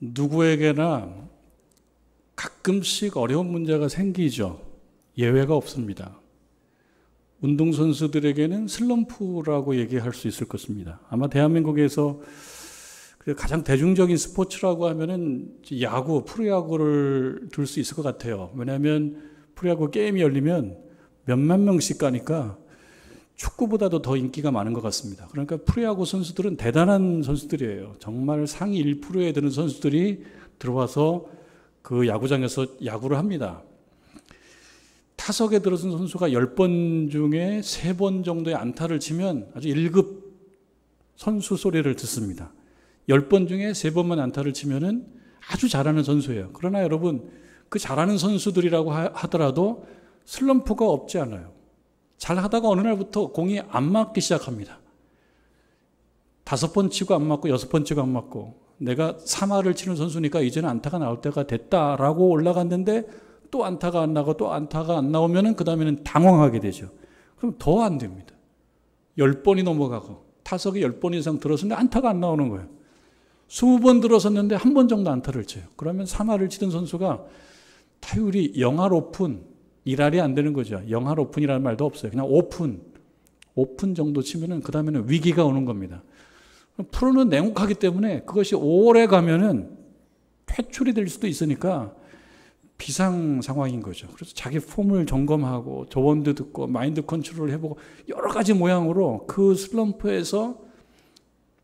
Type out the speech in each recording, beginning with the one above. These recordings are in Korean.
누구에게나 가끔씩 어려운 문제가 생기죠. 예외가 없습니다. 운동선수들에게는 슬럼프라고 얘기할 수 있을 것입니다. 아마 대한민국에서 가장 대중적인 스포츠라고 하면은 야구, 프로야구를 들 수 있을 것 같아요. 왜냐하면 프로야구 게임이 열리면 몇만 명씩 가니까 축구보다도 더 인기가 많은 것 같습니다. 그러니까 프로야구 선수들은 대단한 선수들이에요. 정말 상위 1%에 드는 선수들이 들어와서 그 야구장에서 야구를 합니다. 타석에 들어선 선수가 10번 중에 3번 정도의 안타를 치면 아주 1급 선수 소리를 듣습니다. 10번 중에 3번만 안타를 치면은 아주 잘하는 선수예요. 그러나 여러분, 그 잘하는 선수들이라고 하더라도 슬럼프가 없지 않아요. 잘 하다가 어느 날부터 공이 안 맞기 시작합니다. 5번 치고 안 맞고 6번 치고 안 맞고, 내가 3할을 치는 선수니까 이제는 안타가 나올 때가 됐다라고 올라갔는데 또 안타가 안 나고 또 안타가 안 나오면은 그 다음에는 당황하게 되죠. 그럼 더 안 됩니다. 10번이 넘어가고 타석에 10번 이상 들었는데 안타가 안 나오는 거예요. 20번 들어섰는데 한 번 정도 안타를 쳐요. 그러면 3할을 치던 선수가 타율이 0할 오픈, 1할이 안 되는 거죠. 0할 오픈이라는 말도 없어요. 그냥 오픈 정도 치면은 그 다음에는 위기가 오는 겁니다. 프로는 냉혹하기 때문에 그것이 오래 가면은 퇴출이 될 수도 있으니까 비상 상황인 거죠. 그래서 자기 폼을 점검하고 조언도 듣고 마인드 컨트롤을 해보고 여러 가지 모양으로 그 슬럼프에서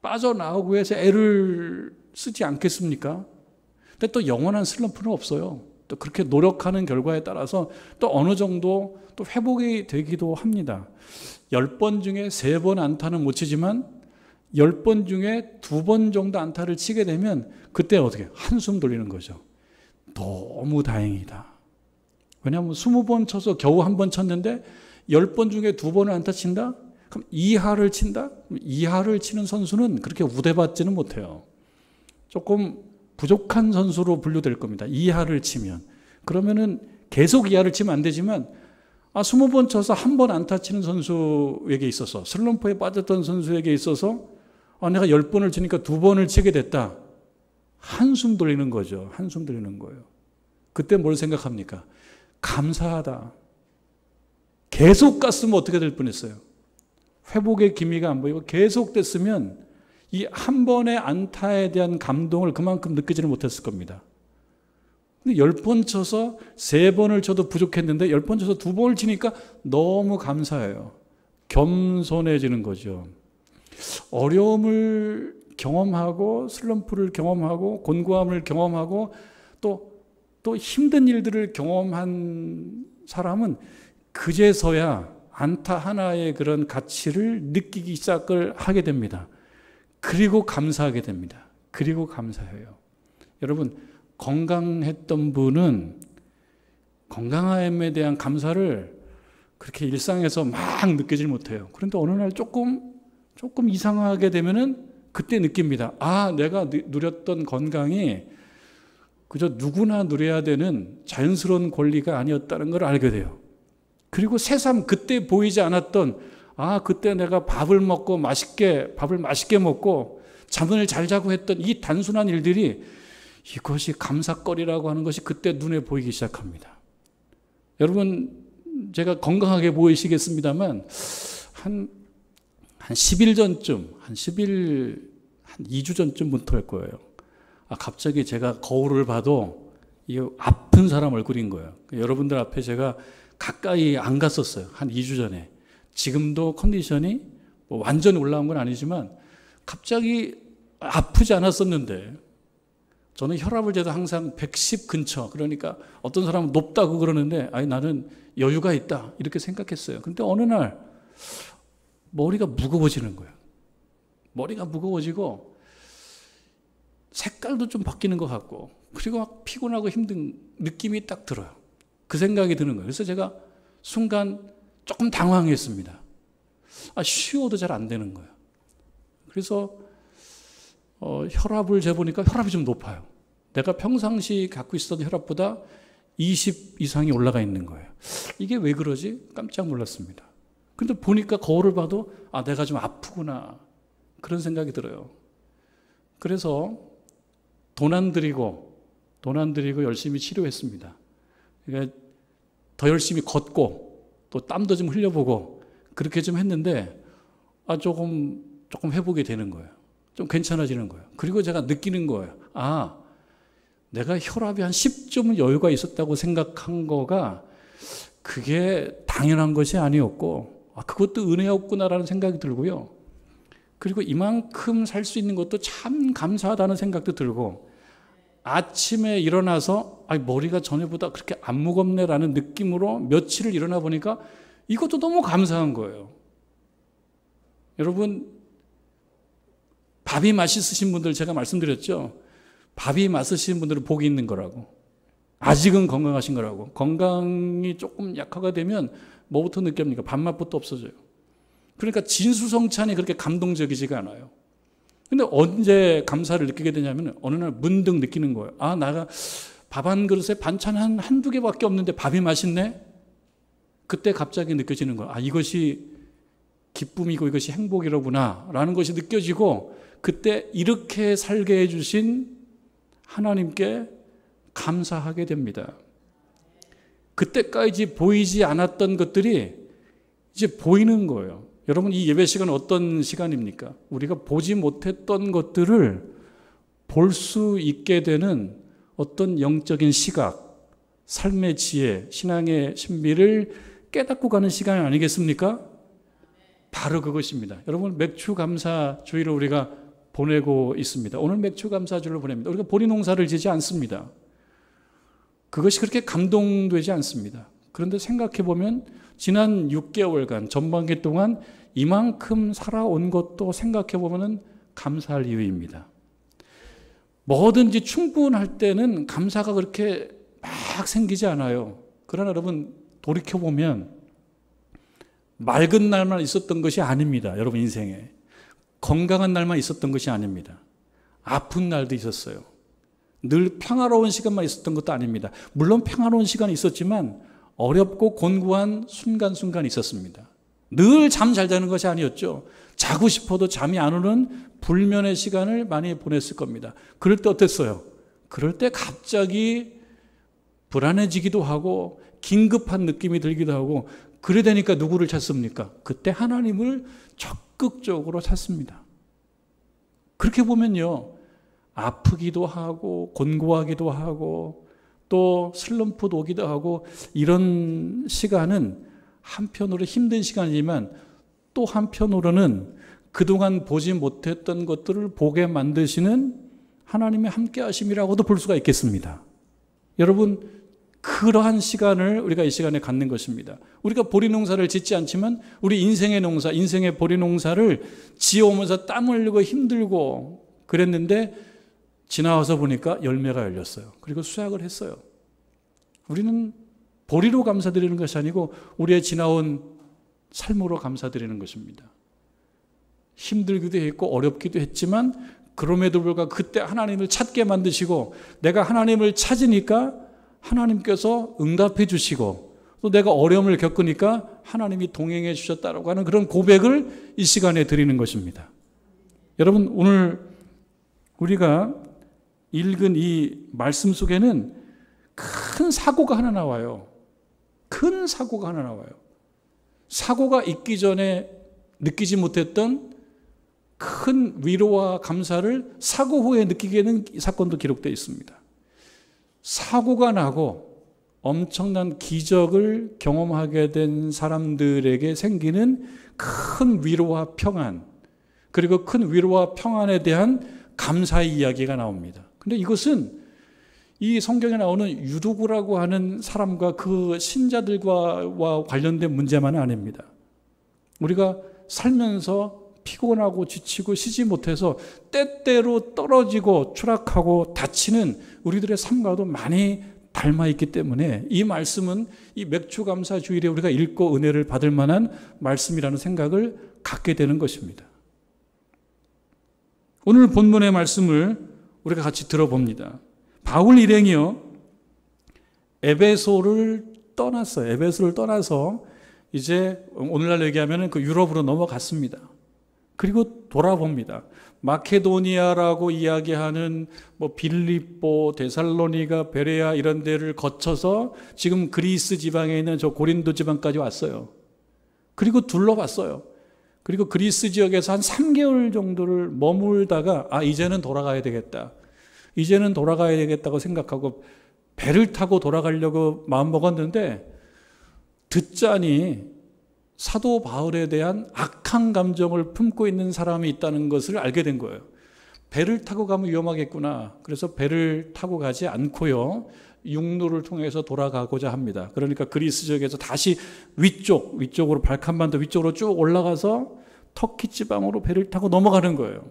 빠져나오기 위해서 애를 쓰지 않겠습니까? 근데 또 영원한 슬럼프는 없어요. 또 그렇게 노력하는 결과에 따라서 또 어느 정도 또 회복이 되기도 합니다. 10번 중에 3번 안타는 못 치지만 10번 중에 2번 정도 안타를 치게 되면 그때 어떻게 한숨 돌리는 거죠. 너무 다행이다. 왜냐하면 20번 쳐서 겨우 한 번 쳤는데 10번 중에 2번을 안타 친다? 그럼 2할을 친다? 2할을 치는 선수는 그렇게 우대받지는 못해요. 조금 부족한 선수로 분류될 겁니다. 2할을 치면. 그러면은 계속 2할을 치면 안 되지만 20번 쳐서 한 번 안타 치는 선수에게 있어서, 슬럼프에 빠졌던 선수에게 있어서 내가 10번을 치니까 2번을 치게 됐다. 한숨 돌리는 거죠. 한숨 돌리는 거예요. 그때 뭘 생각합니까? 감사하다. 계속 갔으면 어떻게 될 뻔했어요. 회복의 기미가 안 보이고 계속 됐으면 이 한 번의 안타에 대한 감동을 그만큼 느끼지는 못했을 겁니다. 근데 10번 쳐서 3번을 쳐도 부족했는데 10번 쳐서 2번을 치니까 너무 감사해요. 겸손해지는 거죠. 어려움을 경험하고 슬럼프를 경험하고 곤고함을 경험하고 또 힘든 일들을 경험한 사람은 그제서야 안타 하나의 그런 가치를 느끼기 시작을 하게 됩니다. 그리고 감사하게 됩니다. 그리고 감사해요. 여러분, 건강했던 분은 건강함에 대한 감사를 그렇게 일상에서 막 느끼질 못해요. 그런데 어느 날 조금 이상하게 되면은 그때 느낍니다. 내가 누렸던 건강이 그저 누구나 누려야 되는 자연스러운 권리가 아니었다는 걸 알게 돼요. 그리고 새삼 그때 보이지 않았던 그때 내가 밥을 맛있게 먹고 잠을 잘 자고 했던 이 단순한 일들이, 이것이 감사거리라고 하는 것이 그때 눈에 보이기 시작합니다. 여러분, 제가 건강하게 보이시겠습니다만 한 10일 전쯤, 한 2주 전쯤부터일 거예요. 갑자기 제가 거울을 봐도 이 아픈 사람 얼굴인 거예요. 여러분들 앞에 제가 가까이 안 갔었어요. 한 2주 전에. 지금도 컨디션이 완전히 올라온 건 아니지만 갑자기 아프지 않았었는데, 저는 혈압을 재도 항상 110 근처, 그러니까 어떤 사람은 높다고 그러는데 나는 여유가 있다 이렇게 생각했어요. 그런데 어느 날 머리가 무거워지는 거예요. 머리가 무거워지고 색깔도 좀 바뀌는 것 같고, 그리고 막 피곤하고 힘든 느낌이 딱 들어요. 그 생각이 드는 거예요. 그래서 제가 순간 조금 당황했습니다. 쉬어도 잘 안 되는 거예요. 그래서 혈압을 재보니까 혈압이 좀 높아요. 내가 평상시 갖고 있었던 혈압보다 20 이상이 올라가 있는 거예요. 이게 왜 그러지? 깜짝 놀랐습니다. 근데 보니까 거울을 봐도 내가 좀 아프구나, 그런 생각이 들어요. 그래서 돈 안 들이고 열심히 치료했습니다. 그러니까 더 열심히 걷고 또 땀도 좀 흘려보고 그렇게 좀 했는데 조금 회복이 되는 거예요. 좀 괜찮아지는 거예요. 그리고 제가 느끼는 거예요. 내가 혈압이 한 10점 여유가 있었다고 생각한 거가 그게 당연한 것이 아니었고 그것도 은혜였구나라는 생각이 들고요. 그리고 이만큼 살 수 있는 것도 참 감사하다는 생각도 들고 아침에 일어나서 머리가 전에보다 그렇게 안 무겁네라는 느낌으로 며칠을 일어나 보니까 이것도 너무 감사한 거예요. 여러분, 밥이 맛있으신 분들 제가 말씀드렸죠. 밥이 맛있으신 분들은 복이 있는 거라고. 아직은 건강하신 거라고. 건강이 조금 약화가 되면 뭐부터 느낍니까? 밥맛부터 없어져요. 그러니까 진수성찬이 그렇게 감동적이지가 않아요. 근데 언제 감사를 느끼게 되냐면 어느 날 문득 느끼는 거예요. 내가 밥 한 그릇에 반찬 한두 개밖에 없는데 밥이 맛있네? 그때 갑자기 느껴지는 거예요. 이것이 기쁨이고 이것이 행복이로구나 라는 것이 느껴지고 그때 이렇게 살게 해주신 하나님께 감사하게 됩니다. 그때까지 보이지 않았던 것들이 이제 보이는 거예요. 여러분, 이 예배 시간은 어떤 시간입니까? 우리가 보지 못했던 것들을 볼 수 있게 되는 어떤 영적인 시각, 삶의 지혜, 신앙의 신비를 깨닫고 가는 시간 아니겠습니까? 바로 그것입니다. 여러분, 맥추감사주의를 우리가 보내고 있습니다. 오늘 맥추감사주의를 보냅니다. 우리가 보리농사를 지지 않습니다. 그것이 그렇게 감동되지 않습니다. 그런데 생각해보면 지난 6개월간 전반기 동안 이만큼 살아온 것도 생각해보면 감사할 이유입니다. 뭐든지 충분할 때는 감사가 그렇게 막 생기지 않아요. 그러나 여러분 돌이켜보면 맑은 날만 있었던 것이 아닙니다. 여러분 인생에. 건강한 날만 있었던 것이 아닙니다. 아픈 날도 있었어요. 늘 평화로운 시간만 있었던 것도 아닙니다. 물론 평화로운 시간이 있었지만 어렵고 곤고한 순간순간이 있었습니다. 늘 잠 잘 자는 것이 아니었죠. 자고 싶어도 잠이 안 오는 불면의 시간을 많이 보냈을 겁니다. 그럴 때 어땠어요? 그럴 때 갑자기 불안해지기도 하고 긴급한 느낌이 들기도 하고 그래 되니까 누구를 찾습니까? 그때 하나님을 적극적으로 찾습니다. 그렇게 보면요. 아프기도 하고 곤고하기도 하고 또 슬럼프도 오기도 하고 이런 시간은 한편으로 힘든 시간이지만 또 한편으로는 그동안 보지 못했던 것들을 보게 만드시는 하나님의 함께 하심이라고도 볼 수가 있겠습니다. 여러분 그러한 시간을 우리가 이 시간에 갖는 것입니다. 우리가 보리농사를 짓지 않지만 우리 인생의 농사, 인생의 보리농사를 지어오면서 땀 흘리고 힘들고 그랬는데 지나와서 보니까 열매가 열렸어요. 그리고 수확을 했어요. 우리는 보리로 감사드리는 것이 아니고 우리의 지나온 삶으로 감사드리는 것입니다. 힘들기도 했고 어렵기도 했지만 그럼에도 불구하고 그때 하나님을 찾게 만드시고 내가 하나님을 찾으니까 하나님께서 응답해 주시고 또 내가 어려움을 겪으니까 하나님이 동행해 주셨다라고 하는 그런 고백을 이 시간에 드리는 것입니다. 여러분 오늘 우리가 읽은 이 말씀 속에는 큰 사고가 하나 나와요. 큰 사고가 하나 나와요. 사고가 있기 전에 느끼지 못했던 큰 위로와 감사를 사고 후에 느끼게 되는 사건도 기록되어 있습니다. 사고가 나고 엄청난 기적을 경험하게 된 사람들에게 생기는 큰 위로와 평안, 그리고 큰 위로와 평안에 대한 감사의 이야기가 나옵니다. 근데 이것은 이 성경에 나오는 유두구라고 하는 사람과 그 신자들과 관련된 문제만은 아닙니다. 우리가 살면서 피곤하고 지치고 쉬지 못해서 때때로 떨어지고 추락하고 다치는 우리들의 삶과도 많이 닮아 있기 때문에 이 말씀은 이 맥추감사 주일에 우리가 읽고 은혜를 받을 만한 말씀이라는 생각을 갖게 되는 것입니다. 오늘 본문의 말씀을 우리가 같이 들어봅니다. 바울 일행이요 에베소를 떠났어요. 에베소를 떠나서 이제 오늘날 얘기하면 그 유럽으로 넘어갔습니다. 그리고 돌아봅니다. 마케도니아라고 이야기하는 뭐 빌립보, 데살로니가, 베레아 이런 데를 거쳐서 지금 그리스 지방에 있는 저 고린도 지방까지 왔어요. 그리고 둘러봤어요. 그리고 그리스 지역에서 한 3개월 정도를 머물다가 이제는 돌아가야 되겠다. 이제는 돌아가야 되겠다고 생각하고 배를 타고 돌아가려고 마음먹었는데 듣자니 사도 바울에 대한 악한 감정을 품고 있는 사람이 있다는 것을 알게 된 거예요. 배를 타고 가면 위험하겠구나. 그래서 배를 타고 가지 않고요. 육로를 통해서 돌아가고자 합니다. 그러니까 그리스 지역에서 다시 위쪽으로 발칸반도 위쪽으로 쭉 올라가서 터키 지방으로 배를 타고 넘어가는 거예요.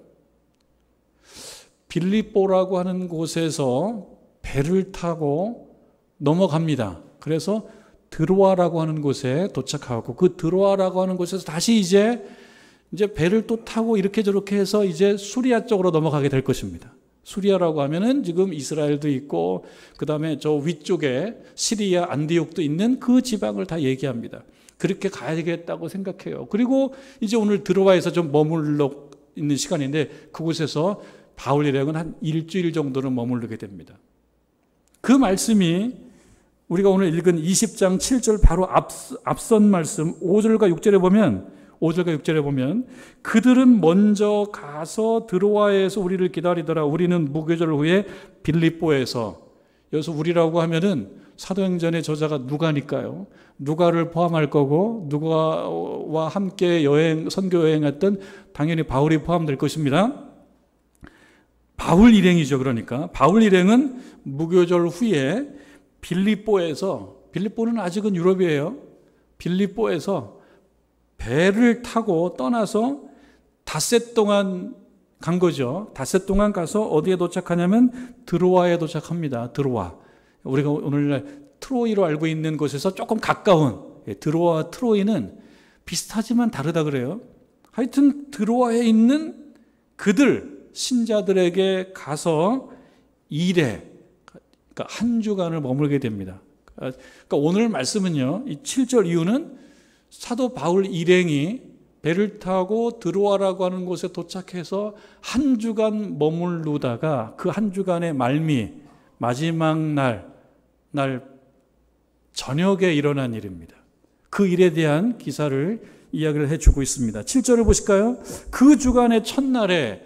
빌립보라고 하는 곳에서 배를 타고 넘어갑니다. 그래서 드로아라고 하는 곳에 도착하고 그 드로아라고 하는 곳에서 다시 이제 배를 또 타고 이렇게 저렇게 해서 이제 수리아 쪽으로 넘어가게 될 것입니다. 수리아라고 하면은 지금 이스라엘도 있고 그다음에 저 위쪽에 시리아 안디옥도 있는 그 지방을 다 얘기합니다. 그렇게 가야겠다고 생각해요. 그리고 이제 오늘 드로아에서 좀 머물러 있는 시간인데 그곳에서 바울 일행은 한 일주일 정도는 머무르게 됩니다. 그 말씀이 우리가 오늘 읽은 20장 7절 바로 앞선 말씀 5절과 6절에 보면 그들은 먼저 가서 드로아에서 우리를 기다리더라. 우리는 무교절 후에 빌립보에서, 여기서 우리라고 하면은 사도행전의 저자가 누가니까요. 누가를 포함할 거고 누가와 함께 선교 여행했던 당연히 바울이 포함될 것입니다. 바울 일행이죠. 그러니까 바울 일행은 무교절 후에 빌립보는 아직은 유럽이에요. 빌립보에서 배를 타고 떠나서 닷새 동안 간 거죠. 닷새 동안 가서 어디에 도착하냐면 드로아에 도착합니다. 드로아. 우리가 오늘날 트로이로 알고 있는 곳에서 조금 가까운 드로아와 트로이는 비슷하지만 다르다 그래요. 하여튼 드로아에 있는 그들 신자들에게 가서 그러니까 한 주간을 머물게 됩니다. 그러니까 오늘 말씀은요, 이 7절 이유는 사도 바울 일행이 배를 타고 드로아라고 하는 곳에 도착해서 한 주간 머무르다가 그 한 주간의 마지막 날 저녁에 일어난 일입니다. 그 일에 대한 기사를 이야기를 해주고 있습니다. 7절을 보실까요? 그 주간의 첫날에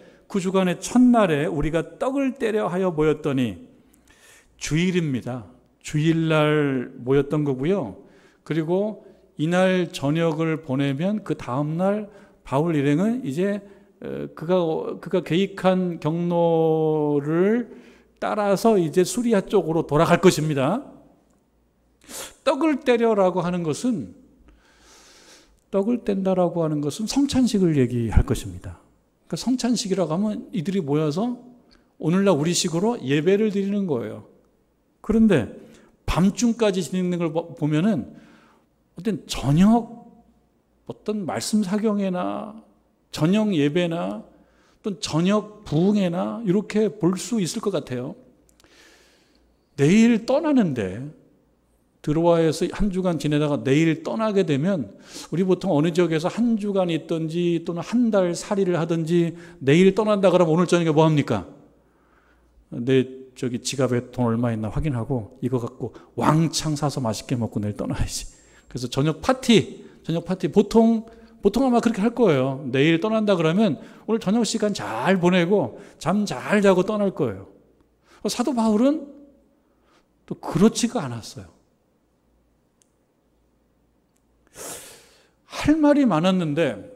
우리가 떡을 떼려 하여 모였더니, 주일입니다. 주일날 모였던 거고요. 그리고 이날 저녁을 보내면 그 다음날 바울 일행은 이제 그가 계획한 경로를 따라서 이제 수리아 쪽으로 돌아갈 것입니다. 떡을 떼려라고 하는 것은, 떡을 뗀다라고 하는 것은 성찬식을 얘기할 것입니다. 그러니까 성찬식이라고 하면 이들이 모여서 오늘날 우리식으로 예배를 드리는 거예요. 그런데 밤중까지 지내는 걸 보면은 어떤 말씀 사경회나 저녁 예배나 또는 저녁 부흥회나 이렇게 볼 수 있을 것 같아요. 내일 떠나는데, 드로아에서 한 주간 지내다가 내일 떠나게 되면 우리 보통 어느 지역에서 한 주간 있든지 또는 한 달 살이를 하든지 내일 떠난다 그러면 오늘 저녁에 뭐 합니까? 내 지갑에 돈 얼마 있나 확인하고 이거 갖고 왕창 사서 맛있게 먹고 내일 떠나야지. 그래서 저녁 파티 보통 아마 그렇게 할 거예요. 내일 떠난다 그러면 오늘 저녁 시간 잘 보내고 잠 잘 자고 떠날 거예요. 사도 바울은 또 그렇지가 않았어요. 할 말이 많았는데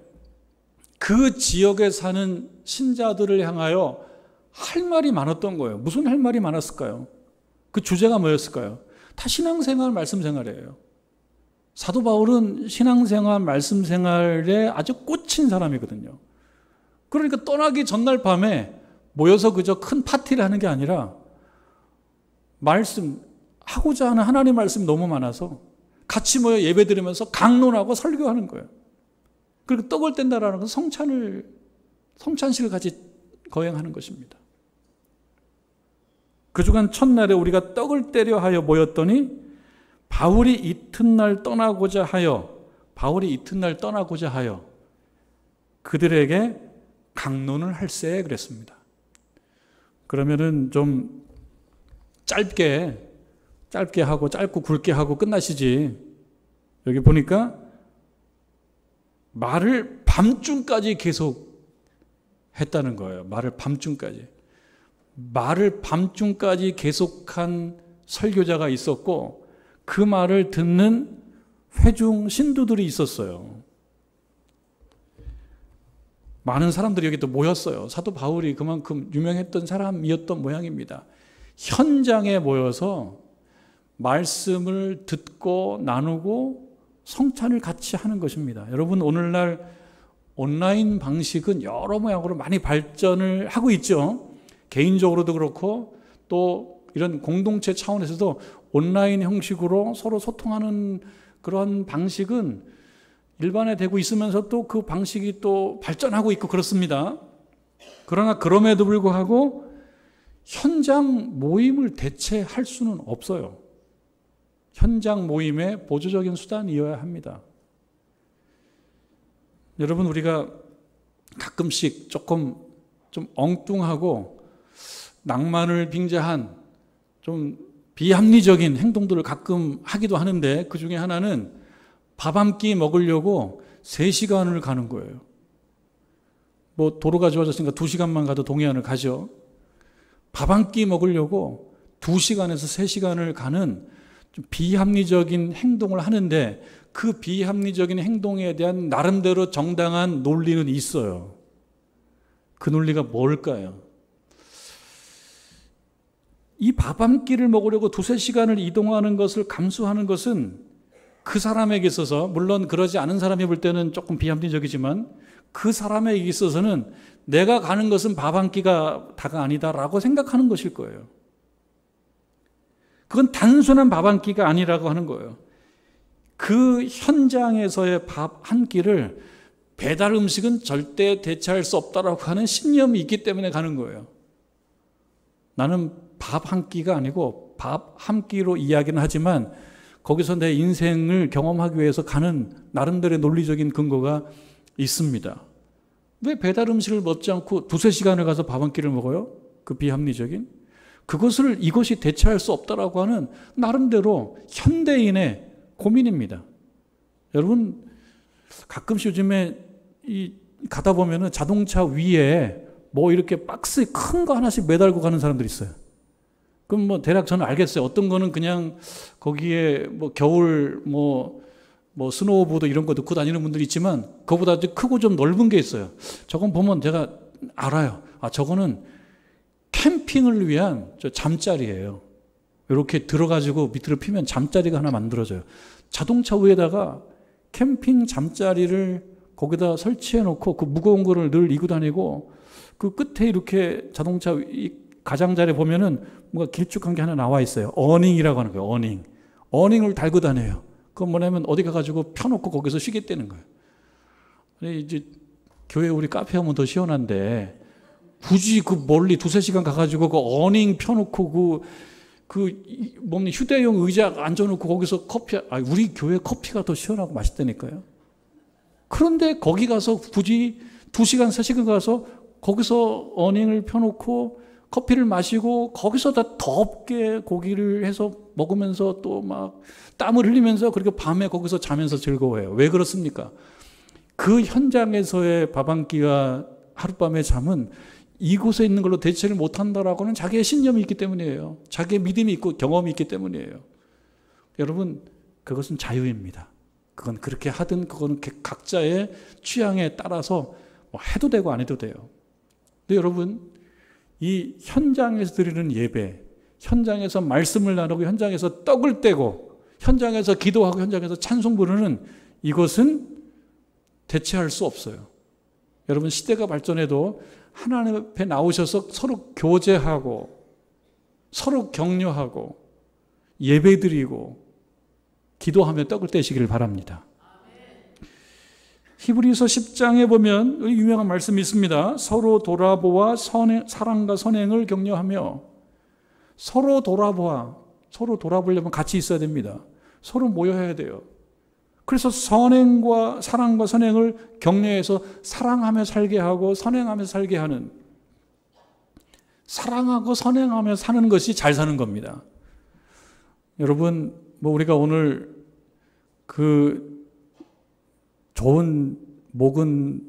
그 지역에 사는 신자들을 향하여 할 말이 많았던 거예요. 무슨 할 말이 많았을까요? 그 주제가 뭐였을까요? 다 신앙생활, 말씀생활이에요. 사도 바울은 신앙생활, 말씀생활에 아주 꽂힌 사람이거든요. 그러니까 떠나기 전날 밤에 모여서 그저 큰 파티를 하는 게 아니라 하고자 하는 하나님 말씀이 너무 많아서 같이 모여 예배 드리면서 강론하고 설교하는 거예요. 그리고 떡을 뗀다라는 건 성찬식을 같이 거행하는 것입니다. 그 주간 첫날에 우리가 떡을 떼려 하여 모였더니 바울이 이튿날 떠나고자 하여 그들에게 강론을 할세 그랬습니다. 그러면은 좀 짧게 하고 짧고 굵게 하고 끝나시지. 여기 보니까 말을 밤중까지 계속 했다는 거예요. 말을 밤중까지 계속한 설교자가 있었고 그 말을 듣는 회중 신도들이 있었어요. 많은 사람들이 여기 또 모였어요. 사도 바울이 그만큼 유명했던 사람이었던 모양입니다. 현장에 모여서 말씀을 듣고 나누고 성찬을 같이 하는 것입니다. 여러분, 오늘날 온라인 방식은 여러 모양으로 많이 발전을 하고 있죠. 개인적으로도 그렇고 또 이런 공동체 차원에서도 온라인 형식으로 서로 소통하는 그런 방식은 일반화되고 있으면서 또 그 방식이 또 발전하고 있고 그렇습니다. 그러나 그럼에도 불구하고 현장 모임을 대체할 수는 없어요. 현장 모임의 보조적인 수단이어야 합니다. 여러분, 우리가 가끔씩 조금 좀 엉뚱하고 낭만을 빙자한 좀 비합리적인 행동들을 가끔 하기도 하는데 그 중에 하나는 밥 한 끼 먹으려고 3시간을 가는 거예요. 뭐 도로가 좋아졌으니까 2시간만 가도 동해안을 가죠. 밥 한 끼 먹으려고 2시간에서 3시간을 가는 좀 비합리적인 행동을 하는데 그 비합리적인 행동에 대한 나름대로 정당한 논리는 있어요. 그 논리가 뭘까요? 이 밥 한 끼를 먹으려고 2-3시간을 이동하는 것을 감수하는 것은 그 사람에게 있어서, 물론 그러지 않은 사람이 볼 때는 조금 비합리적이지만 그 사람에게 있어서는 내가 가는 것은 밥 한 끼가 다가 아니다라고 생각하는 것일 거예요. 그건 단순한 밥 한 끼가 아니라고 하는 거예요. 그 현장에서의 밥 한 끼를 배달 음식은 절대 대체할 수 없다라고 하는 신념이 있기 때문에 가는 거예요. 나는 밥 한 끼가 아니고 밥 한 끼로 이야기는 하지만 거기서 내 인생을 경험하기 위해서 가는 나름대로의 논리적인 근거가 있습니다. 왜 배달 음식을 먹지 않고 2-3시간을 가서 밥 한 끼를 먹어요? 그 비합리적인? 이것이 대체할 수 없다라고 하는 나름대로 현대인의 고민입니다. 여러분, 가끔씩 요즘에 가다 보면은 자동차 위에 뭐 이렇게 박스에 큰 거 하나씩 매달고 가는 사람들이 있어요. 그럼 뭐 대략 저는 알겠어요. 어떤 거는 그냥 거기에 뭐 겨울 뭐 스노우보드 이런 거 넣고 다니는 분들이 있지만 그거보다 크고 좀 넓은 게 있어요. 저건 보면 제가 알아요. 저거는 캠핑을 위한 잠자리예요. 이렇게 들어가지고 밑으로 피면 잠자리가 하나 만들어져요. 자동차 위에다가 캠핑 잠자리를 거기다 설치해 놓고 그 무거운 거를 늘 이고 다니고 그 끝에 이렇게 자동차 가장자리에 보면은 뭔가 길쭉한 게 하나 나와 있어요. 어닝이라고 하는 거예요. 어닝을 달고 다녀요. 그건 뭐냐면 어디 가가지고 펴놓고 거기서 쉬겠다는 거예요. 이제 교회 우리 카페 하면 더 시원한데 굳이 그 멀리 2-3시간 가가지고 그 어닝 펴놓고 휴대용 의자 앉아놓고 거기서 우리 교회 커피가 더 시원하고 맛있다니까요. 그런데 거기 가서 굳이 2시간, 3시간 가서 거기서 어닝을 펴놓고 커피를 마시고 거기서 다 덥게 고기를 해서 먹으면서 또 막 땀을 흘리면서 그리고 밤에 거기서 자면서 즐거워해요. 왜 그렇습니까? 그 현장에서의 밥 한 끼와 하룻밤의 잠은 이곳에 있는 걸로 대체를 못한다라고 하는 자기의 신념이 있기 때문이에요. 자기의 믿음이 있고 경험이 있기 때문이에요. 여러분, 그것은 자유입니다. 그건 그렇게 하든 그건 각자의 취향에 따라서 뭐 해도 되고 안 해도 돼요. 근데 여러분, 이 현장에서 드리는 예배, 현장에서 말씀을 나누고 현장에서 떡을 떼고 현장에서 기도하고 현장에서 찬송 부르는 이것은 대체할 수 없어요. 여러분, 시대가 발전해도 하나님 앞에 나오셔서 서로 교제하고 서로 격려하고 예배드리고 기도하며 떡을 떼시기를 바랍니다. 히브리서 10장에 보면 유명한 말씀이 있습니다. 서로 돌아보아 사랑과 선행을 격려하며 서로 돌아보려면 같이 있어야 됩니다. 서로 모여야 돼요. 그래서 선행과 사랑과 선행을 격려해서 사랑하며 살게 하고 선행하며 살게 하는, 사랑하고 선행하며 사는 것이 잘 사는 겁니다. 여러분, 우리가 오늘 그 좋은 모근을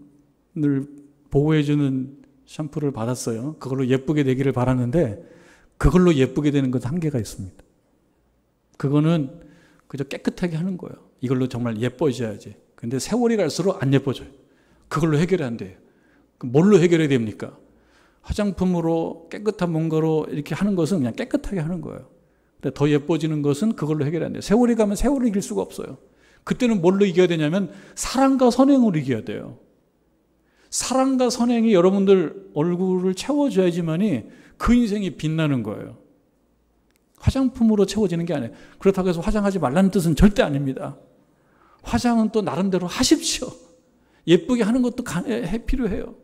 보호해주는 샴푸를 받았어요. 그걸로 예쁘게 되기를 바랐는데 그걸로 예쁘게 되는 건 한계가 있습니다. 그거는 그저 깨끗하게 하는 거예요. 이걸로 정말 예뻐져야지. 근데 세월이 갈수록 안 예뻐져요. 그걸로 해결이 안 돼요. 뭘로 해결해야 됩니까? 화장품으로 깨끗한 뭔가로 이렇게 하는 것은 그냥 깨끗하게 하는 거예요. 근데 더 예뻐지는 것은 그걸로 해결이 안 돼요. 세월이 가면 세월을 이길 수가 없어요. 그때는 뭘로 이겨야 되냐면 사랑과 선행으로 이겨야 돼요. 사랑과 선행이 여러분들 얼굴을 채워줘야지만이 그 인생이 빛나는 거예요. 화장품으로 채워지는 게 아니에요. 그렇다고 해서 화장하지 말라는 뜻은 절대 아닙니다. 화장은 또 나름대로 하십시오. 예쁘게 하는 것도 필요해요.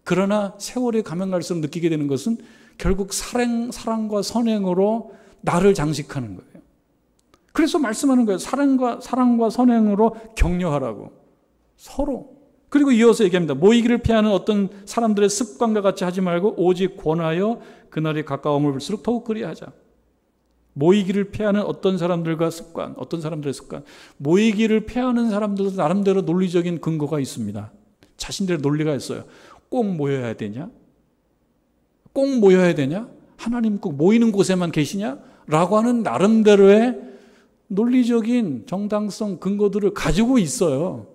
그러나 세월이 가면 갈수록 느끼게 되는 것은 결국 사랑과 선행으로 나를 장식하는 거예요. 그래서 말씀하는 거예요. 사랑과 선행으로 격려하라고. 서로. 그리고 이어서 얘기합니다. 모이기를 피하는 어떤 사람들의 습관과 같이 하지 말고 오직 권하여 그날이 가까움을 볼수록 더욱 그리하자. 모이기를 피하는 어떤 사람들의 습관. 모이기를 피하는 사람들도 나름대로 논리적인 근거가 있습니다. 자신들의 논리가 있어요. 꼭 모여야 되냐? 꼭 모여야 되냐? 하나님 꼭 모이는 곳에만 계시냐? 라고 하는 나름대로의 논리적인 정당성 근거들을 가지고 있어요.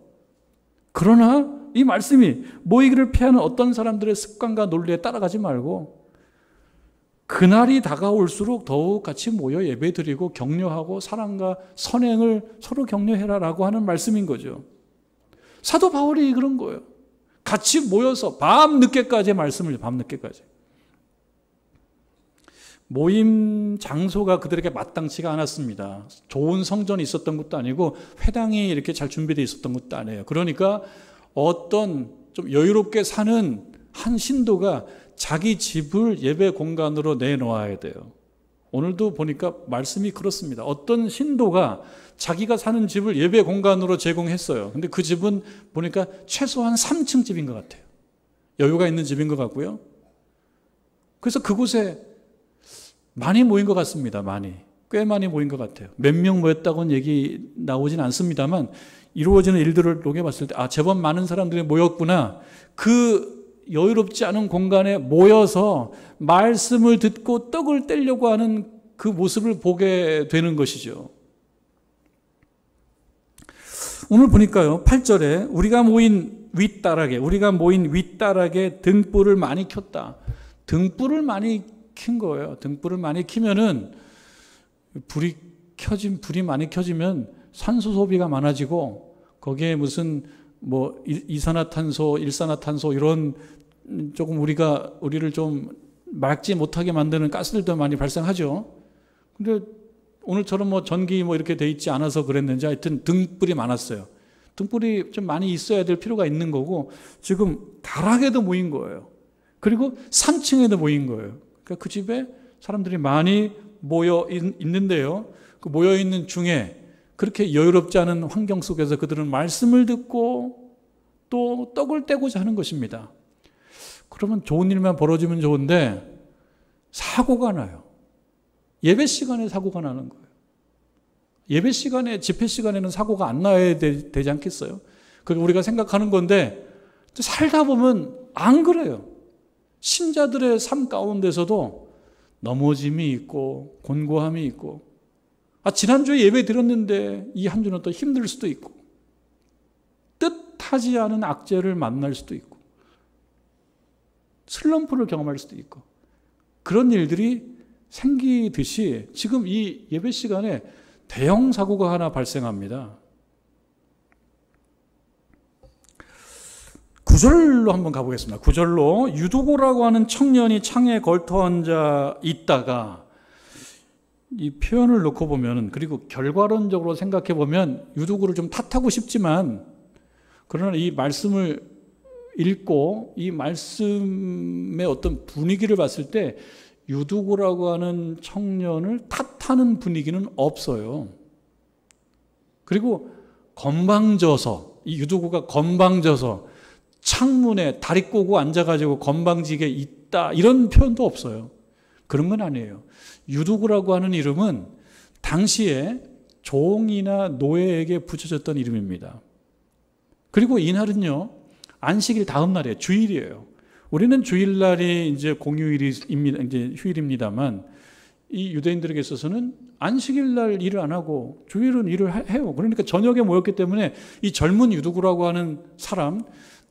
그러나 이 말씀이 모이기를 피하는 어떤 사람들의 습관과 논리에 따라가지 말고 그날이 다가올수록 더욱 같이 모여 예배드리고 격려하고 사랑과 선행을 서로 격려해라라고 하는 말씀인 거죠. 사도 바울이 그런 거예요. 같이 모여서 밤늦게까지 말씀을 밤늦게까지. 모임 장소가 그들에게 마땅치가 않았습니다. 좋은 성전이 있었던 것도 아니고 회당이 이렇게 잘 준비되어 있었던 것도 아니에요. 그러니까 어떤 좀 여유롭게 사는 한 신도가 자기 집을 예배 공간으로 내놓아야 돼요. 오늘도 보니까 말씀이 그렇습니다. 어떤 신도가 자기가 사는 집을 예배 공간으로 제공했어요. 근데 그 집은 보니까 최소한 3층 집인 것 같아요. 여유가 있는 집인 것 같고요. 그래서 그곳에 많이 모인 것 같습니다. 꽤 많이 모인 것 같아요. 몇 명 모였다고는 얘기 나오진 않습니다만 이루어지는 일들을 녹여봤을 때 제법 많은 사람들이 모였구나. 그 여유롭지 않은 공간에 모여서 말씀을 듣고 떡을 떼려고 하는 그 모습을 보게 되는 것이죠. 오늘 보니까요, 8절에 우리가 모인 윗다락에 등불을 많이 켰다. 등불을 많이 킨 거예요. 등불을 많이 키면은 불이 많이 켜지면 산소 소비가 많아지고 거기에 무슨 이산화탄소, 일산화탄소 이런 조금 우리를 좀 막지 못하게 만드는 가스들도 많이 발생하죠. 근데 오늘처럼 전기 이렇게 돼 있지 않아서 그랬는지 하여튼 등불이 많았어요. 등불이 좀 많이 있어야 될 필요가 있는 거고 지금 다락에도 모인 거예요. 그리고 3층에도 모인 거예요. 그러니까 그 집에 사람들이 많이 모여 있는데요. 그 모여 있는 중에 그렇게 여유롭지 않은 환경 속에서 그들은 말씀을 듣고 또 떡을 떼고자 하는 것입니다. 그러면 좋은 일만 벌어지면 좋은데 사고가 나요. 예배 시간에 사고가 나는 거예요. 예배 시간에, 집회 시간에는 사고가 안 나야 되지 않겠어요? 그게 우리가 생각하는 건데 살다 보면 안 그래요. 신자들의 삶 가운데서도 넘어짐이 있고 곤고함이 있고 지난주에 예배 드렸는데 이 한 주는 또 힘들 수도 있고 뜻하지 않은 악재를 만날 수도 있고 슬럼프를 경험할 수도 있고 그런 일들이 생기듯이 지금 이 예배 시간에 대형 사고가 하나 발생합니다. 9절로 한번 가보겠습니다. 9절로 유두고라고 하는 청년이 창에 걸터 앉아 있다가 이 표현을 놓고 보면 그리고 결과론적으로 생각해 보면 유두고를 좀 탓하고 싶지만 그러나 이 말씀을 읽고 이 말씀의 어떤 분위기를 봤을 때 유두고라고 하는 청년을 탓하는 분위기는 없어요. 그리고 건방져서, 이 유두구가 건방져서 창문에 다리 꼬고 앉아가지고 건방지게 있다, 이런 표현도 없어요. 그런 건 아니에요. 유두구라고 하는 이름은 당시에 종이나 노예에게 붙여졌던 이름입니다. 그리고 이날은요, 안식일 다음 날이에요. 주일이에요. 우리는 주일날이 이제 공휴일입니다. 이제 휴일입니다만, 이 유대인들에게 있어서는 안식일 날 일을 안 하고 주일은 일을 해요. 그러니까 저녁에 모였기 때문에 이 젊은 유두구라고 하는 사람,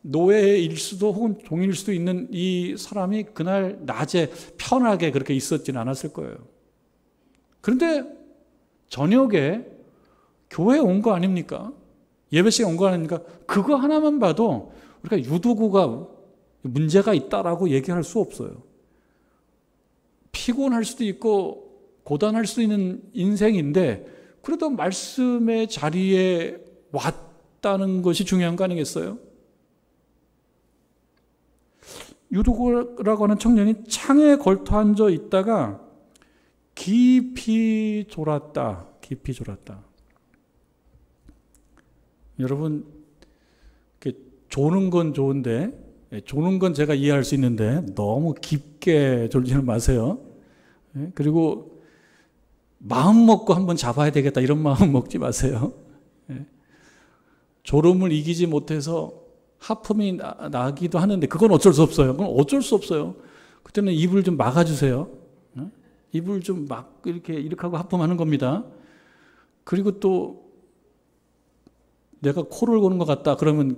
노예일 수도 혹은 종일 수도 있는 이 사람이 그날 낮에 편하게 그렇게 있었지는 않았을 거예요. 그런데 저녁에 교회에 온 거 아닙니까? 예배 시간에 온 거 아닙니까? 그거 하나만 봐도 우리가 유두구가 문제가 있다라고 얘기할 수 없어요. 피곤할 수도 있고 고단할 수 있는 인생인데 그래도 말씀의 자리에 왔다는 것이 중요한 거 아니겠어요? 유두구라고 하는 청년이 창에 걸터 앉아 있다가 깊이 졸았다. 깊이 졸았다. 여러분, 조는 건 좋은데, 조는 건 제가 이해할 수 있는데 너무 깊게 졸지는 마세요. 그리고 마음 먹고 한번 잡아야 되겠다, 이런 마음 먹지 마세요. 졸음을 이기지 못해서 하품이 나기도 하는데 그건 어쩔 수 없어요. 그건 어쩔 수 없어요. 그때는 입을 좀 막아주세요. 입을 좀 막 이렇게 하고 하품하는 겁니다. 그리고 또 내가 코를 고는 것 같다 그러면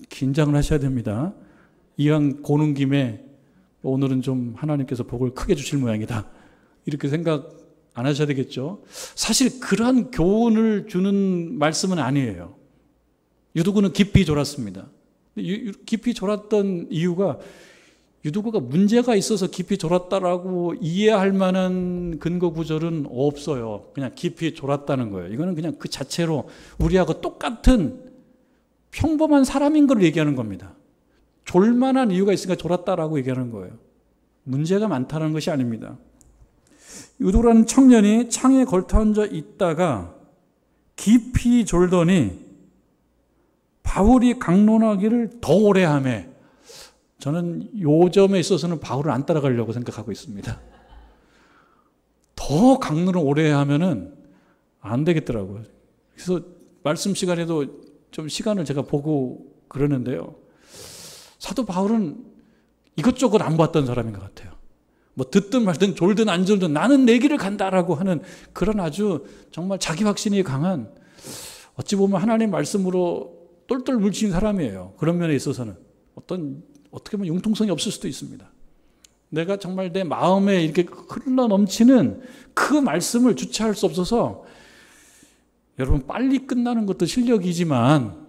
긴장을 하셔야 됩니다. 이왕 고는 김에 오늘은 좀 하나님께서 복을 크게 주실 모양이다, 이렇게 생각 안 하셔야 되겠죠. 사실 그러한 교훈을 주는 말씀은 아니에요. 유두구는 깊이 졸았습니다. 깊이 졸았던 이유가 유두구가 문제가 있어서 깊이 졸았다라고 이해할 만한 근거 구절은 없어요. 그냥 깊이 졸았다는 거예요. 이거는 그냥 그 자체로 우리하고 똑같은 평범한 사람인 걸 얘기하는 겁니다. 졸만한 이유가 있으니까 졸았다라고 얘기하는 거예요. 문제가 많다는 것이 아닙니다. 유두구라는 청년이 창에 걸터 앉아 있다가 깊이 졸더니 바울이 강론하기를 더 오래 하매, 저는 요 점에 있어서는 바울을 안 따라가려고 생각하고 있습니다. 더 강론을 오래 하면은 안 되겠더라고요. 그래서 말씀 시간에도 좀 시간을 제가 보고 그러는데요. 사도 바울은 이것저것 안 봤던 사람인 것 같아요. 뭐 듣든 말든 졸든 안 졸든 나는 내 길을 간다라고 하는 그런 아주 정말 자기 확신이 강한, 어찌 보면 하나님 말씀으로 똘똘 뭉친 사람이에요. 그런 면에 있어서는 어떻게 보면 융통성이 없을 수도 있습니다. 내가 정말 내 마음에 이렇게 흘러 넘치는 그 말씀을 주체할 수 없어서, 여러분 빨리 끝나는 것도 실력이지만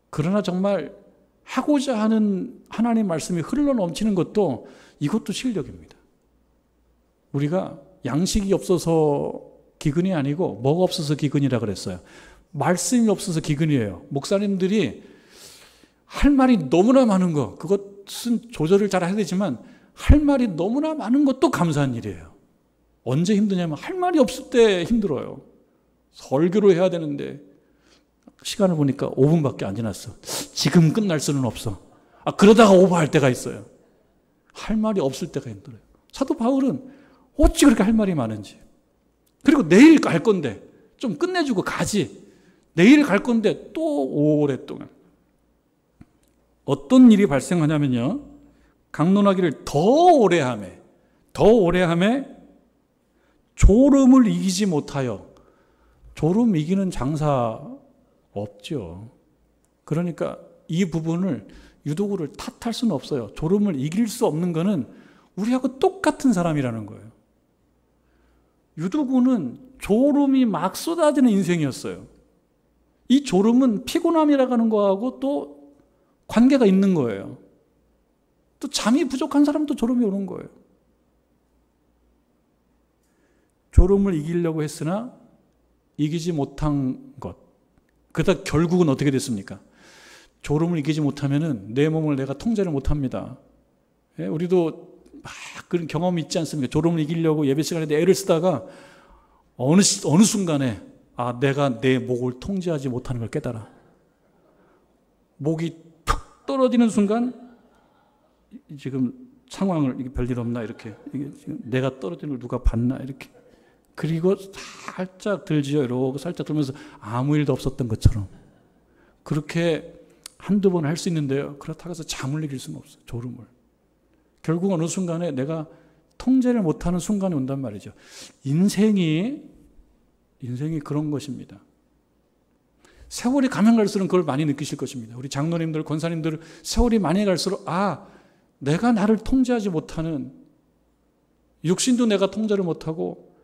그러나 정말 하고자 하는 하나님 말씀이 흘러 넘치는 것도, 이것도 실력입니다. 우리가 양식이 없어서 기근이 아니고 뭐가 없어서 기근이라 그랬어요. 말씀이 없어서 기근이에요. 목사님들이 할 말이 너무나 많은 거, 그것은 조절을 잘 해야 되지만 할 말이 너무나 많은 것도 감사한 일이에요. 언제 힘드냐면 할 말이 없을 때 힘들어요. 설교를 해야 되는데 시간을 보니까 5분밖에 안 지났어. 지금 끝날 수는 없어. 그러다가 오버할 때가 있어요. 할 말이 없을 때가 힘들어요. 사도 바울은 어찌 그렇게 할 말이 많은지. 그리고 내일 갈 건데 좀 끝내주고 가지. 내일 갈 건데 또 오랫동안. 어떤 일이 발생하냐면요, 강론하기를 더 오래 하매 졸음을 이기지 못하여. 졸음 이기는 장사 없죠. 그러니까 이 부분을, 유도구를 탓할 수는 없어요. 졸음을 이길 수 없는 거는 우리하고 똑같은 사람이라는 거예요. 유도구는 졸음이 막 쏟아지는 인생이었어요. 이 졸음은 피곤함이라고 하는 거하고 또 관계가 있는 거예요. 또 잠이 부족한 사람도 졸음이 오는 거예요. 졸음을 이기려고 했으나 이기지 못한 것. 그러다 결국은 어떻게 됐습니까? 졸음을 이기지 못하면은 내 몸을 내가 통제를 못합니다. 우리도 막 그런 경험이 있지 않습니까? 졸음을 이기려고 예배 시간에 애를 쓰다가 어느 순간에 아, 내가 내 목을 통제하지 못하는 걸 깨달아. 목이 툭 떨어지는 순간 지금 상황을 이게 별일 없나 이렇게 이게 지금 내가 떨어지는 걸 누가 봤나 이렇게 그리고 살짝 들지요. 이러고 살짝 들면서 아무 일도 없었던 것처럼 그렇게 한두 번 할 수 있는데요. 그렇다고 해서 잠을 이길 수는 없어요. 졸음을. 결국 어느 순간에 내가 통제를 못하는 순간이 온단 말이죠. 인생이 그런 것입니다. 세월이 가면 갈수록 그걸 많이 느끼실 것입니다. 우리 장로님들, 권사님들 세월이 많이 갈수록 아, 내가 나를 통제하지 못하는 육신도 내가 통제를 못하고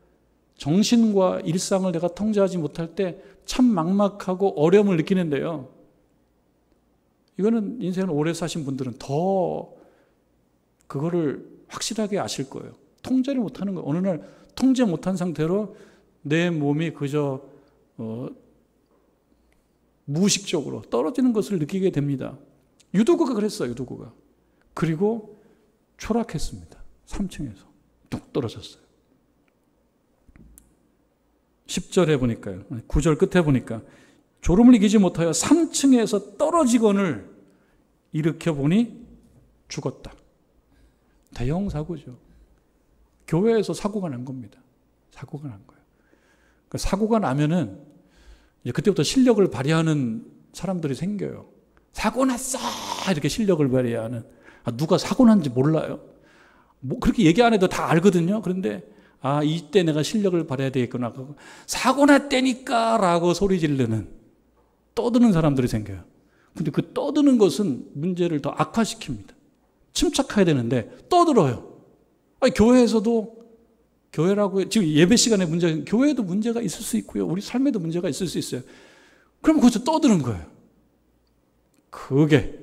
정신과 일상을 내가 통제하지 못할 때 참 막막하고 어려움을 느끼는데요. 이거는 인생을 오래 사신 분들은 더 그거를 확실하게 아실 거예요. 통제를 못하는 거예요. 어느 날 통제 못한 상태로 내 몸이 그저 무의식적으로 떨어지는 것을 느끼게 됩니다. 유도구가 그랬어요. 유도구가. 그리고 초락했습니다. 3층에서 뚝 떨어졌어요. 10절에 보니까요. 9절 끝에 보니까 졸음을 이기지 못하여 3층에서 떨어지건을 일으켜보니 죽었다. 대형 사고죠. 교회에서 사고가 난 겁니다. 사고가 난 거예요. 그러니까 사고가 나면은 이제 그때부터 실력을 발휘하는 사람들이 생겨요. 사고 났어! 이렇게 실력을 발휘하는. 아, 누가 사고 난지 몰라요. 뭐 그렇게 얘기 안 해도 다 알거든요. 그런데 아, 이때 내가 실력을 발휘해야 되겠구나. 사고 났다니까! 라고 소리 지르는, 떠드는 사람들이 생겨요. 근데 그 떠드는 것은 문제를 더 악화시킵니다. 침착해야 되는데 떠들어요. 아니, 교회에서도, 교회라고, 지금 예배 시간에 교회에도 문제가 있을 수 있고요. 우리 삶에도 문제가 있을 수 있어요. 그럼 거기서 떠드는 거예요. 그게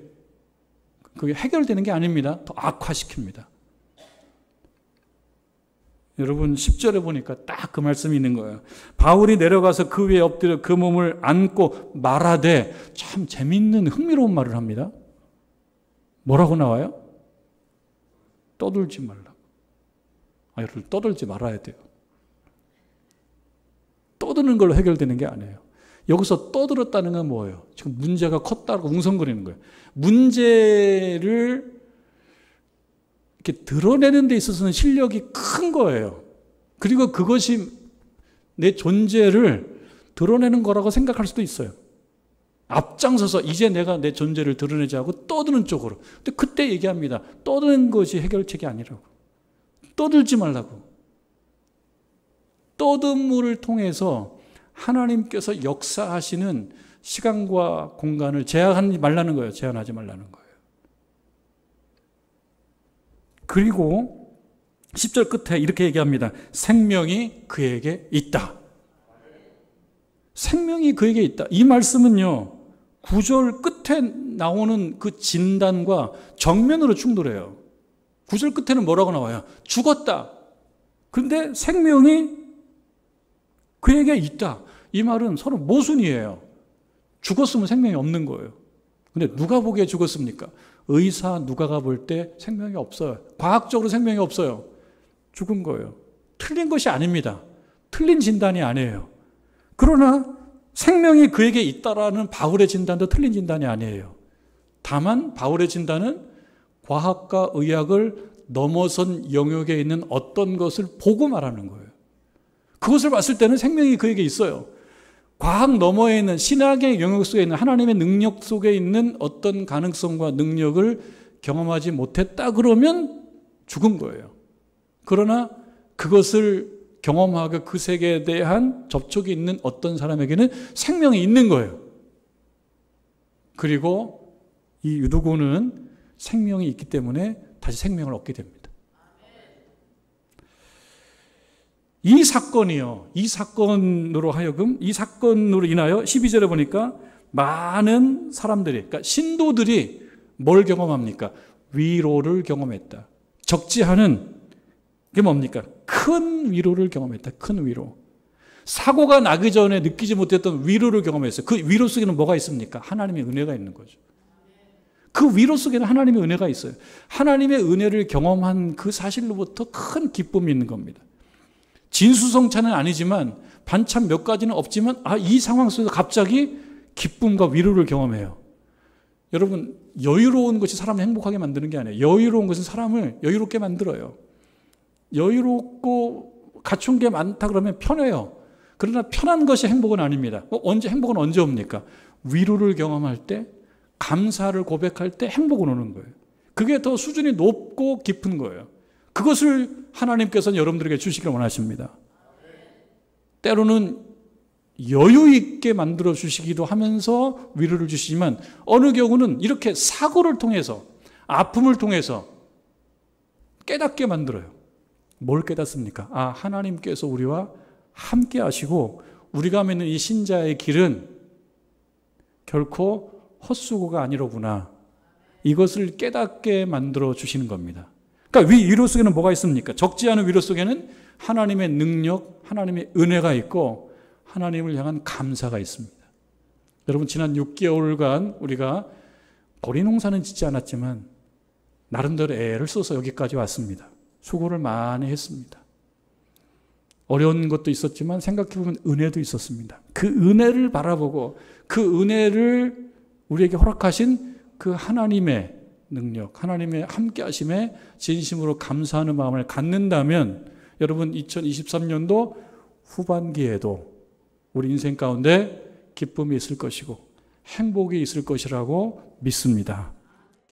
해결되는 게 아닙니다. 더 악화시킵니다. 여러분 10절에 보니까 딱 그 말씀이 있는 거예요. 바울이 내려가서 그 위에 엎드려 그 몸을 안고 말하되, 참 재밌는 흥미로운 말을 합니다. 뭐라고 나와요? 떠들지 말라고. 아, 여러분 떠들지 말아야 돼요. 떠드는 걸로 해결되는 게 아니에요. 여기서 떠들었다는 건 뭐예요? 지금 문제가 컸다고 웅성거리는 거예요. 문제를 이렇게 드러내는 데 있어서는 실력이 큰 거예요. 그리고 그것이 내 존재를 드러내는 거라고 생각할 수도 있어요. 앞장서서 이제 내가 내 존재를 드러내자 하고 떠드는 쪽으로. 근데 그때 얘기합니다. 떠드는 것이 해결책이 아니라고. 떠들지 말라고. 떠듬물을 통해서 하나님께서 역사하시는 시간과 공간을 제한하지 말라는 거예요. 제한하지 말라는 거예요. 그리고 10절 끝에 이렇게 얘기합니다. 생명이 그에게 있다. 생명이 그에게 있다. 이 말씀은요, 9절 끝에 나오는 그 진단과 정면으로 충돌해요. 9절 끝에는 뭐라고 나와요? 죽었다. 그런데 생명이 그에게 있다. 이 말은 서로 모순이에요. 죽었으면 생명이 없는 거예요. 근데 누가 보기에 죽었습니까? 의사 누가가 볼 때 생명이 없어요. 과학적으로 생명이 없어요. 죽은 거예요. 틀린 것이 아닙니다. 틀린 진단이 아니에요. 그러나 생명이 그에게 있다라는 바울의 진단도 틀린 진단이 아니에요. 다만 바울의 진단은 과학과 의학을 넘어선 영역에 있는 어떤 것을 보고 말하는 거예요. 그것을 봤을 때는 생명이 그에게 있어요. 과학 너머에 있는 신학의 영역 속에 있는 하나님의 능력 속에 있는 어떤 가능성과 능력을 경험하지 못했다 그러면 죽은 거예요. 그러나 그것을 경험하고 그 세계에 대한 접촉이 있는 어떤 사람에게는 생명이 있는 거예요. 그리고 이 유도고는 생명이 있기 때문에 다시 생명을 얻게 됩니다. 이 사건이요. 이 사건으로 하여금, 이 사건으로 인하여 12절에 보니까 많은 사람들이, 그러니까 신도들이 뭘 경험합니까? 위로를 경험했다. 적지 않은 게 뭡니까? 큰 위로를 경험했다. 큰 위로. 사고가 나기 전에 느끼지 못했던 위로를 경험했어요. 그 위로 속에는 뭐가 있습니까? 하나님의 은혜가 있는 거죠. 그 위로 속에는 하나님의 은혜가 있어요. 하나님의 은혜를 경험한 그 사실로부터 큰 기쁨이 있는 겁니다. 진수성찬은 아니지만 반찬 몇 가지는 없지만 이 상황 속에서 갑자기 기쁨과 위로를 경험해요. 여러분, 여유로운 것이 사람을 행복하게 만드는 게 아니에요. 여유로운 것은 사람을 여유롭게 만들어요. 여유롭고 갖춘 게 많다 그러면 편해요. 그러나 편한 것이 행복은 아닙니다. 행복은 언제 옵니까? 위로를 경험할 때, 감사를 고백할 때 행복은 오는 거예요. 그게 더 수준이 높고 깊은 거예요. 그것을 하나님께서는 여러분들에게 주시기를 원하십니다. 때로는 여유 있게 만들어 주시기도 하면서 위로를 주시지만 어느 경우는 이렇게 사고를 통해서, 아픔을 통해서 깨닫게 만들어요. 뭘 깨닫습니까? 하나님께서 우리와 함께 하시고 우리가 맺는 이 신자의 길은 결코 헛수고가 아니로구나. 이것을 깨닫게 만들어 주시는 겁니다. 그러니까 위로 속에는 뭐가 있습니까? 적지 않은 위로 속에는 하나님의 능력, 하나님의 은혜가 있고 하나님을 향한 감사가 있습니다. 여러분, 지난 6개월간 우리가 보리 농사는 짓지 않았지만 나름대로 애를 써서 여기까지 왔습니다. 수고를 많이 했습니다. 어려운 것도 있었지만 생각해보면 은혜도 있었습니다. 그 은혜를 바라보고 그 은혜를 우리에게 허락하신 그 하나님의 능력, 하나님의 함께하심에 진심으로 감사하는 마음을 갖는다면 여러분, 2023년도 후반기에도 우리 인생 가운데 기쁨이 있을 것이고 행복이 있을 것이라고 믿습니다.